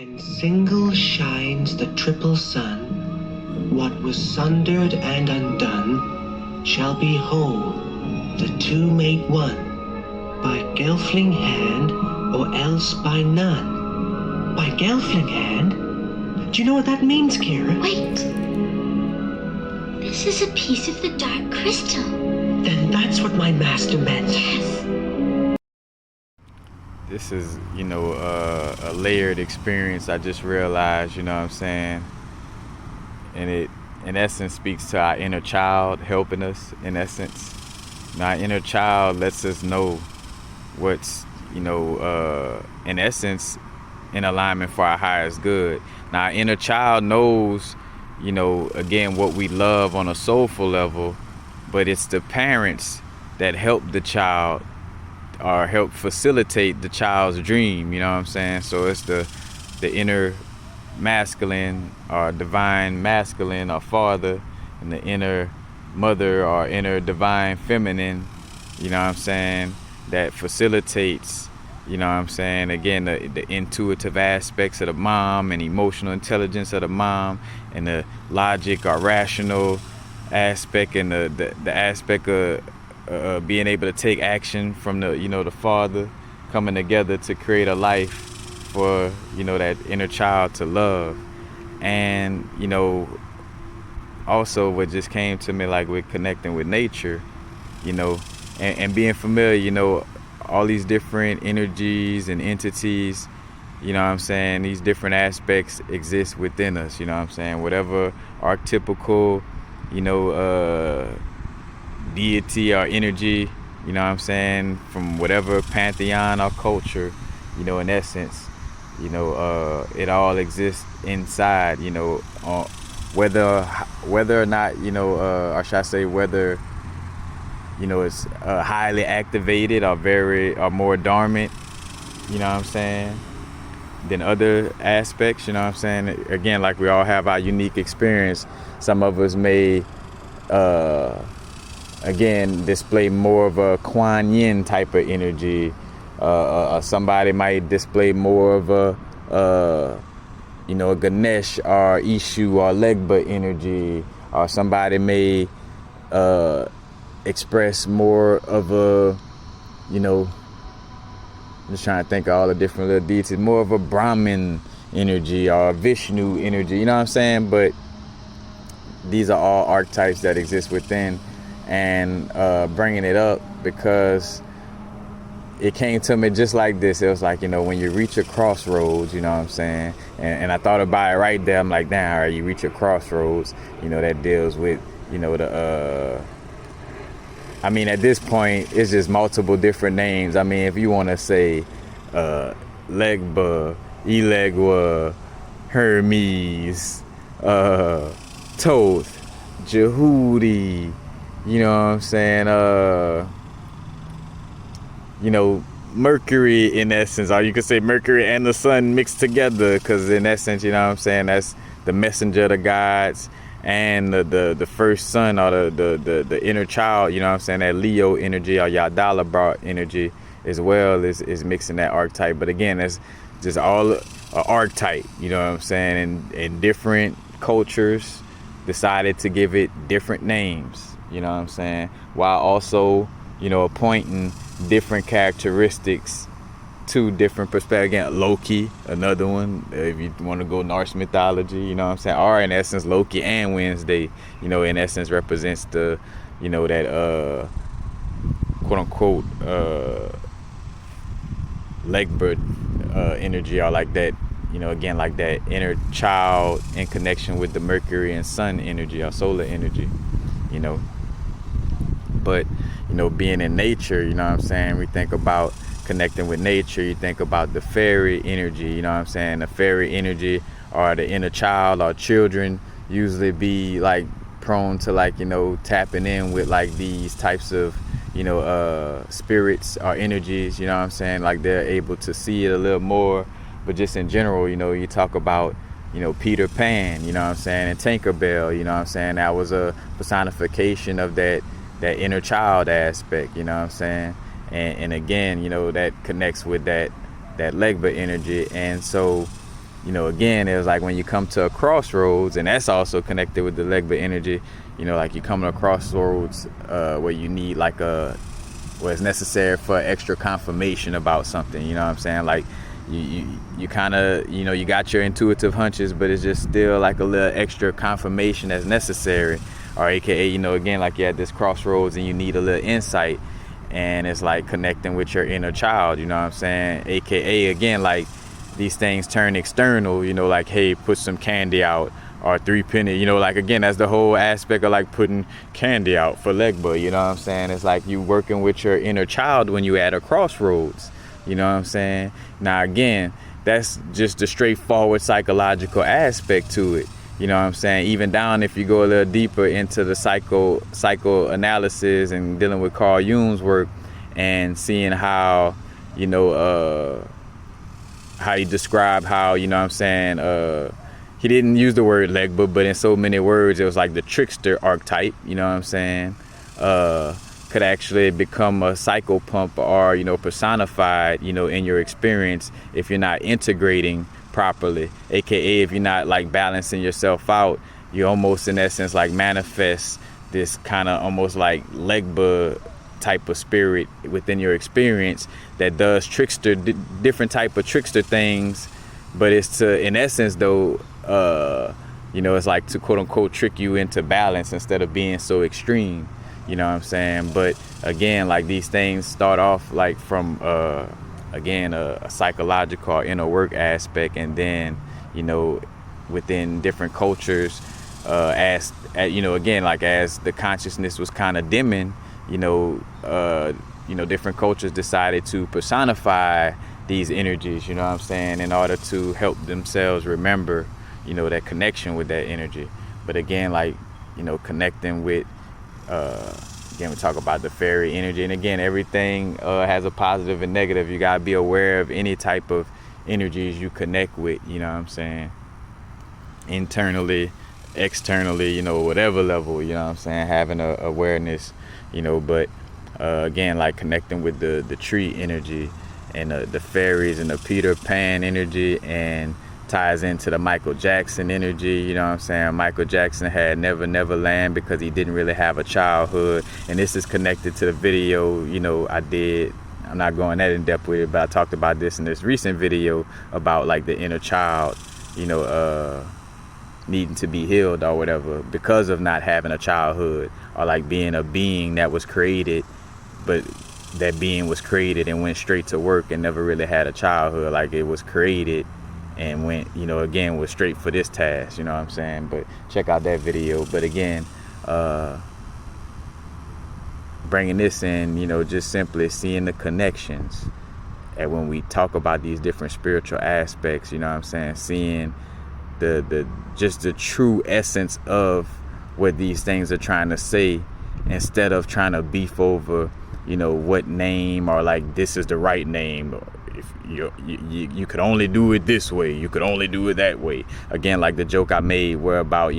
And single shines the triple sun. What was sundered and undone shall be whole. The two make one. By Gelfling hand, or else by none. By Gelfling hand? Do you know what that means, Kira? Wait. This is a piece of the dark crystal. Then that's what my master meant. Yes. This is, a layered experience. I just realized, you know what I'm saying? And it, in essence, speaks to our inner child helping us, in essence. And our inner child lets us know what's, in essence, in alignment for our highest good. Now, our inner child knows, again, what we love on a soulful level, but it's the parents that help the child or help facilitate the child's dream, you know what I'm saying? So it's the inner masculine or divine masculine or father, and the inner mother or inner divine feminine, you know what I'm saying, that facilitates, you know what I'm saying, again, the intuitive aspects of the mom and emotional intelligence of the mom, and the logic or rational aspect, and the aspect of being able to take action from the father, coming together to create a life for, that inner child to love. And, also what just came to me, like with connecting with nature, and being familiar, all these different energies and entities, you know what I'm saying, these different aspects exist within us, you know what I'm saying, whatever archetypical, deity or energy, you know what I'm saying, from whatever pantheon or culture, in essence, it all exists inside, whether or not, or should I say whether, it's highly activated or more dormant, you know what I'm saying, than other aspects, you know what I'm saying. Again, like we all have our unique experience. Some of us may, again, display more of a Kuan Yin type of energy. Somebody might display more of a Ganesh or Ishu or Legba energy, or somebody may express more of a, I'm just trying to think of all the different little deities, more of a Brahmin energy or Vishnu energy, you know what I'm saying? But these are all archetypes that exist within, and bringing it up because it came to me just like this. It was like, when you reach a crossroads, you know what I'm saying? And I thought about it right there. I'm like, damn, all right, you reach a crossroads, that deals with, at this point, it's just multiple different names. If you want to say Legba, Elegua, Hermes, Thoth, Jehudi, you know what I'm saying? Mercury, in essence, or you could say Mercury and the sun mixed together, because in essence, you know what I'm saying, that's the messenger of the gods, and the first son, or the inner child, you know what I'm saying, that Leo energy or Yadalabra energy as well is mixing that archetype. But again, that's just all an archetype, you know what I'm saying, and different cultures decided to give it different names, you know what I'm saying, while also, appointing different characteristics to different perspectives. Again, Loki, another one, if you want to go Norse mythology, you know what I'm saying, or in essence Loki and Wednesday, in essence represents the, that quote unquote Legbird energy, or like that, again, like that inner child in connection with the Mercury and Sun energy or solar energy, but being in nature, you know what I'm saying, we think about connecting with nature, you think about the fairy energy, you know what I'm saying, the fairy energy or the inner child or children usually be like prone to like, tapping in with like these types of, spirits or energies, you know what I'm saying, like they're able to see it a little more. But just in general, you talk about, Peter Pan, you know what I'm saying, and Tinkerbell, you know what I'm saying, that was a personification of that inner child aspect, you know what I'm saying, and again, that connects with that Legba energy. And so again, it was like when you come to a crossroads, and that's also connected with the Legba energy, like you come to a crossroads where you need like where it's necessary for extra confirmation about something, you know what I'm saying? Like you kind of, you got your intuitive hunches, but it's just still like a little extra confirmation that's necessary. Or AKA, again, like you're at this crossroads and you need a little insight, and it's like connecting with your inner child, you know what I'm saying? AKA, again, like these things turn external, like, hey, put some candy out, or 3 penny, like, again, that's the whole aspect of like putting candy out for Legba, you know what I'm saying? It's like you working with your inner child when you at a crossroads, you know what I'm saying? Now, again, that's just the straightforward psychological aspect to it. You know what I'm saying? Even down, if you go a little deeper into the psychoanalysis and dealing with Carl Jung's work and seeing how, how he described how, you know what I'm saying, he didn't use the word Legba, but in so many words, it was like the trickster archetype, you know what I'm saying, could actually become a psychopump or, personified, in your experience if you're not integrating properly, aka if you're not like balancing yourself out, you almost in essence like manifest this kind of almost like Legba type of spirit within your experience that does trickster, different type of trickster things, but it's to, in essence though, it's like to quote unquote trick you into balance instead of being so extreme, you know what I'm saying? But again, like these things start off like from again, a psychological or inner work aspect, and then, within different cultures, as again, like as the consciousness was kind of dimming, different cultures decided to personify these energies, you know what I'm saying, in order to help themselves remember, that connection with that energy. But again, like, connecting with, again, we talk about the fairy energy, and again, everything has a positive and negative. You gotta be aware of any type of energies you connect with, you know what I'm saying, internally, externally, whatever level, you know what I'm saying, having a awareness, but again, like connecting with the tree energy and the fairies and the Peter Pan energy, and ties into the Michael Jackson energy, you know what I'm saying? Michael Jackson had Never Never Land because he didn't really have a childhood, and this is connected to the video, I did. I'm not going that in depth with it, but I talked about this in this recent video about like the inner child, needing to be healed or whatever because of not having a childhood, or like being a being that was created, but that being was created and went straight to work and never really had a childhood. Like it was created and went, again, was straight for this task, you know what I'm saying? But check out that video. But again, bringing this in, just simply seeing the connections. And when we talk about these different spiritual aspects, you know what I'm saying? Seeing the just the true essence of what these things are trying to say, instead of trying to beef over, what name, or like this is the right name. If you could only do it this way, you could only do it that way. Again, like the joke I made where about,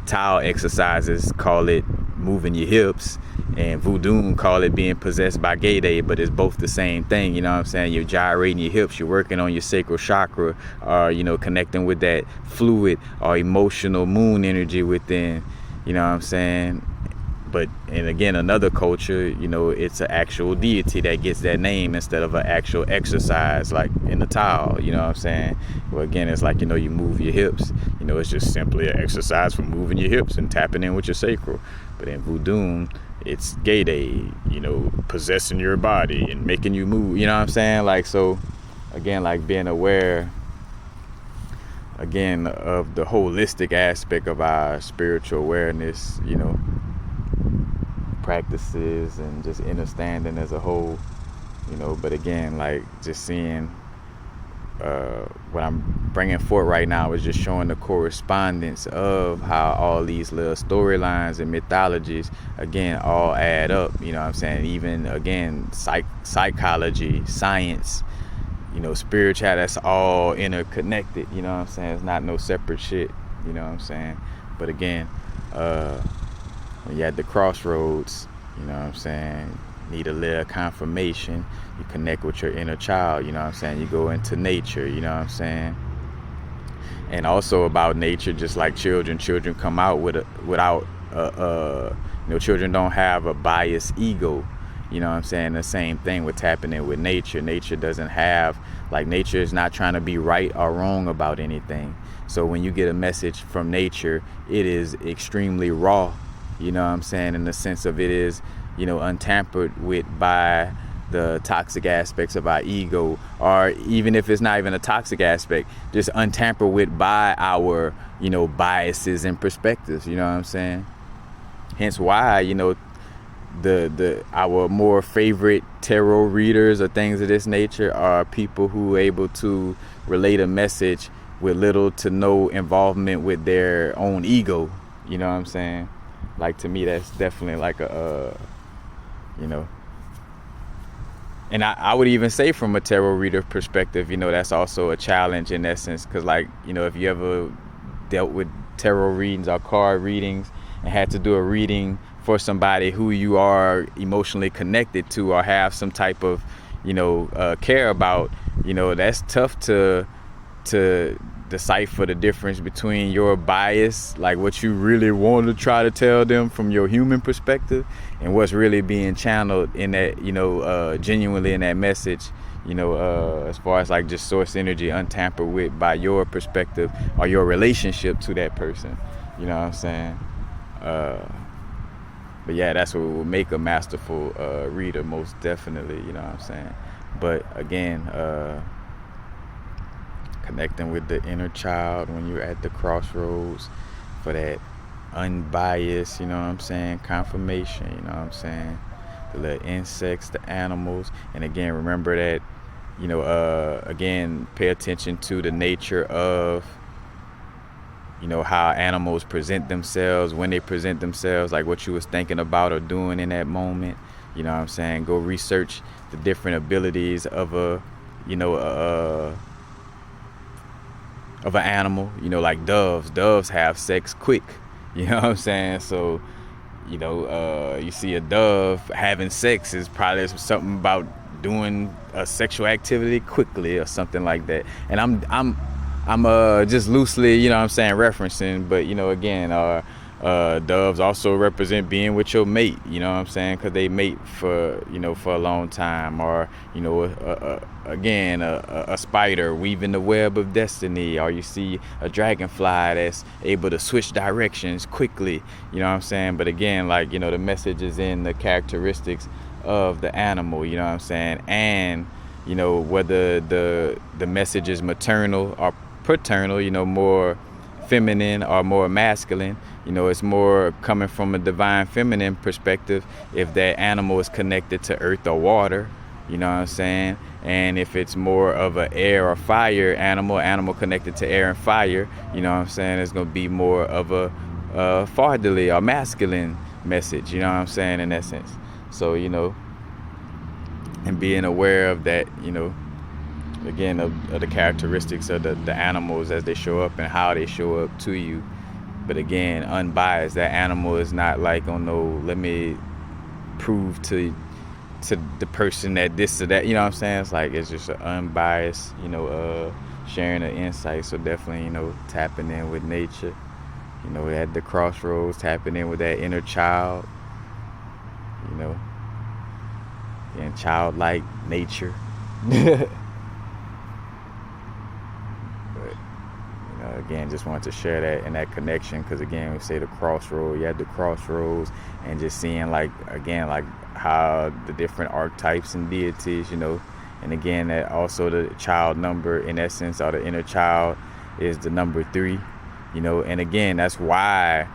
Tao exercises call it moving your hips, and Voodoo call it being possessed by Gay Day, but it's both the same thing, you know what I'm saying? You're gyrating your hips, you're working on your sacral chakra, or, connecting with that fluid or emotional moon energy within, you know what I'm saying? But, and again, another culture, it's an actual deity that gets that name instead of an actual exercise, like in the Tao, you know what I'm saying? Well, again, it's like, you move your hips, it's just simply an exercise for moving your hips and tapping in with your sacral. But in Voodoo, it's Gay Day, possessing your body and making you move, you know what I'm saying? Like, so, again, like being aware, again, of the holistic aspect of our spiritual awareness, practices and just understanding as a whole, but again, like just seeing what I'm bringing forth right now is just showing the correspondence of how all these little storylines and mythologies, again, all add up, you know what I'm saying? Even, again, psychology, science, spirituality, that's all interconnected, you know what I'm saying? It's not no separate shit, you know what I'm saying? But again, when you're at the crossroads, you know what I'm saying, need a little confirmation, you connect with your inner child, you know what I'm saying, you go into nature, you know what I'm saying, and also about nature, just like children come out without children don't have a biased ego. You know what I'm saying? The same thing with tapping in with nature. Nature doesn't have, like, nature is not trying to be right or wrong about anything. So when you get a message from nature, it is extremely raw, you know what I'm saying, in the sense of it is, untampered with by the toxic aspects of our ego, or even if it's not even a toxic aspect, just untampered with by our, biases and perspectives, you know what I'm saying? Hence why, our more favorite tarot readers or things of this nature are people who are able to relate a message with little to no involvement with their own ego. You know what I'm saying? Like, to me, that's definitely like and I would even say from a tarot reader perspective, that's also a challenge in essence, because, like, if you ever dealt with tarot readings or card readings and had to do a reading for somebody who you are emotionally connected to or have some type of, care about, that's tough to decipher the difference between your bias, like what you really want to try to tell them from your human perspective, and what's really being channeled in that, genuinely in that message, as far as like just source energy untampered with by your perspective or your relationship to that person. You know what I'm saying? But yeah, that's what will make a masterful reader, most definitely, you know what I'm saying? But again, connecting with the inner child when you're at the crossroads for that unbiased, you know what I'm saying, confirmation, you know what I'm saying? The little insects, the animals, and again, remember that, again, pay attention to the nature of, how animals present themselves, when they present themselves, like what you was thinking about or doing in that moment. You know what I'm saying? Go research the different abilities of of an animal, like doves. Doves have sex quick. You know what I'm saying? So, you see a dove having sex is probably something about doing a sexual activity quickly or something like that. And I'm just loosely, you know what I'm saying, referencing, but, again, doves also represent being with your mate, you know what I'm saying, because they mate for a long time, or, again, a spider weaving the web of destiny, or you see a dragonfly that's able to switch directions quickly, you know what I'm saying. But again, like, the message is in the characteristics of the animal, you know what I'm saying, and, whether the message is maternal or paternal, more feminine or more masculine, it's more coming from a divine feminine perspective if that animal is connected to earth or water, you know what I'm saying. And if it's more of an air or fire animal connected to air and fire, you know what I'm saying, it's going to be more of a fatherly or masculine message, you know what I'm saying, in essence. So, and being aware of that, again, of the characteristics of the animals as they show up and how they show up to you. But again, unbiased. That animal is not like, oh no, let me prove to the person that this or that, you know what I'm saying? It's like, it's just an unbiased, sharing of insight. So definitely, tapping in with nature, at the crossroads, tapping in with that inner child, and childlike nature. Again, just wanted to share that and that connection, because again, we say the crossroad, you had the crossroads, and just seeing, like, again, like how the different archetypes and deities, and again, that also the child number, in essence, or the inner child, is the number 3, and again, that's why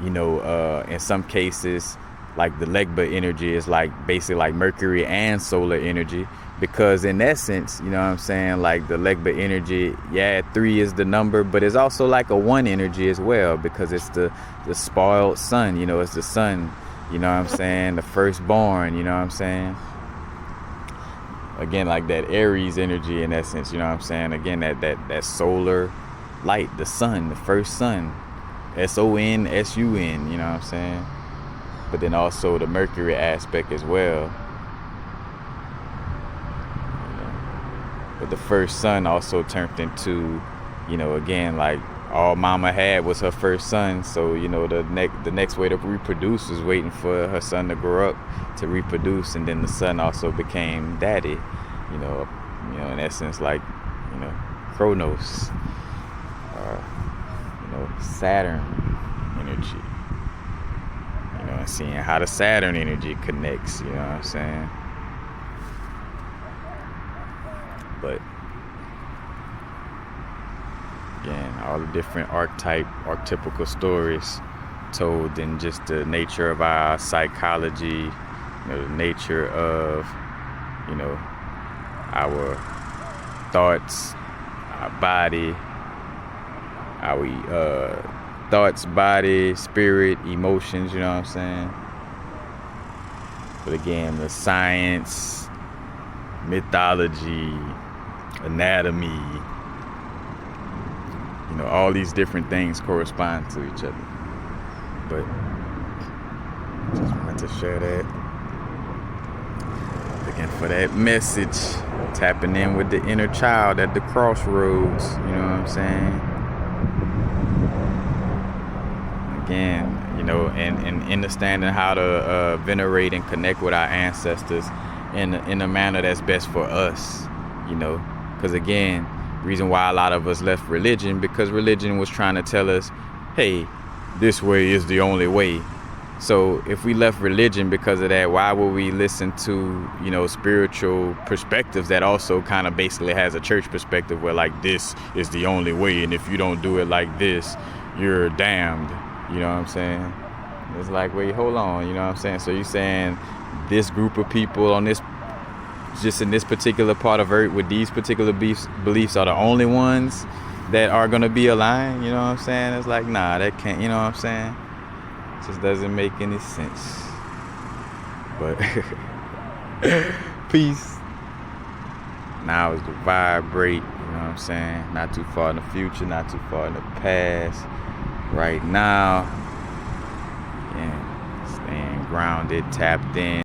in some cases, like the Legba energy is like basically like Mercury and solar energy, because in essence, you know what I'm saying, like the Legba energy, 3 is the number, but it's also like a 1 energy as well, because it's the spoiled son, it's the sun, you know what I'm saying, the firstborn, you know what I'm saying. Again, like that Aries energy in essence, you know what I'm saying, again, that solar light, the sun, the first sun, SON, you know what I'm saying. But then also the Mercury aspect as well. But the first son also turned into, again, like all mama had was her first son. So, the next way to reproduce was waiting for her son to grow up to reproduce, and then the son also became daddy. In essence, like, Chronos, Saturn energy. And seeing how the Saturn energy connects. You know what I'm saying? But again, all the different archetypical stories told in just the nature of our psychology, the nature of, our thoughts, our body, our thoughts, body, spirit, emotions, you know what I'm saying? But again, the science, mythology, anatomy, all these different things correspond to each other. But just wanted to share that. Looking for that message, tapping in with the inner child at the crossroads, you know what I'm saying? Again, and understanding how to venerate and connect with our ancestors in a manner that's best for us, because again, reason why a lot of us left religion, because religion was trying to tell us, hey, this way is the only way. So if we left religion because of that, why would we listen to, spiritual perspectives that also kind of basically has a church perspective where like this is the only way, and if you don't do it like this, you're damned. You know what I'm saying? It's like, wait, hold on, you know what I'm saying? So you're saying this group of people on this, just in this particular part of Earth with these particular beliefs are the only ones that are going to be aligned, you know what I'm saying? It's like, nah, that can't, you know what I'm saying? It just doesn't make any sense. But peace. Now is to vibrate, you know what I'm saying? Not too far in the future, not too far in the past. Right now, yeah, staying grounded, tapped in.